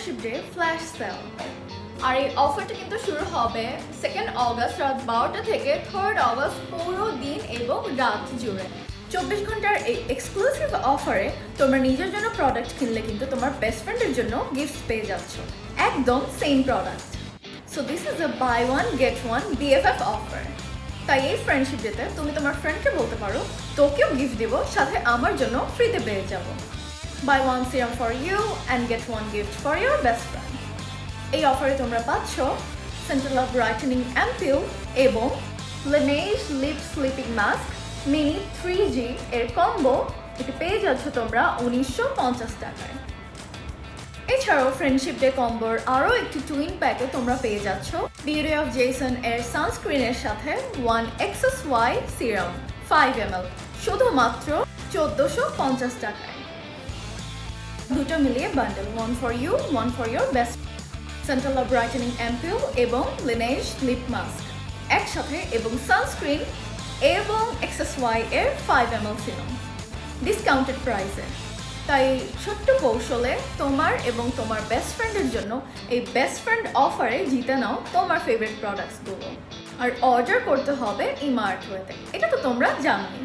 Friendship Day flash sale. আর এই অফারটা কিন্তু শুরু হবে 2 অগস্ট রাত 12টা থেকে 3 অগস্ট পুরো দিন এবং রাত জুড়ে। 24 ঘন্টার এই এক্সক্লুসিভ অফারে তোমরা নিজের জন্য প্রোডাক্ট কিনলে কিন্তু তোমার বেস্ট ফ্রেন্ডের জন্য গিফট পেয়ে যাচ্ছ, একদম same product. So this is a buy one get one BFF offer. তাই এই ফ্রেন্ডশিপ ডেতে তুমি তোমার ফ্রেন্ডকে বলতে পারো তোকেও গিফট দিব, সাথে আমার জন্য ফ্রিতে পেয়ে যাবো। Buy one serum for you and get one gift for your best friend. এই অফারে তোমরা পাচ্ছ সেন্ট্রাল ব্রাইটেনিং অ্যাম্পিউল এবং Laneige lip sleeping mask mini 3G এর কম্বো। এটি পেয়ে যাচ্ছ তোমরা 1950 টাকায়। এছাড়াও ফ্রেন্ডশিপ ডে কম্বোর আরও একটি টুইন প্যাকে তোমরা পেয়ে যাচ্ছ বিউটি অফ জেসন এর সানস্ক্রিনের সাথে 1XSY সিরাম 5 ml শুধুমাত্র 1450 টাকায়। দুটো মিলিয়ে bundle, one for you, one for your best. Central brightening ampoule এবং Laneige লিপ মাস্ক একসাথে এবং সানস্ক্রিন এবং XSY এর 5 ml সিরাম ডিসকাউন্টেড প্রাইসে। তাই ছোট্ট কৌশলে তোমার এবং তোমার বেস্ট ফ্রেন্ডের জন্য এই বেস্ট ফ্রেন্ড অফারে জিতে নাও তোমার ফেভারিট প্রোডাক্টসগুলো। আর অর্ডার করতে হবে ইমার্ট ওয়েতে, এটা তো তোমরা জানোই।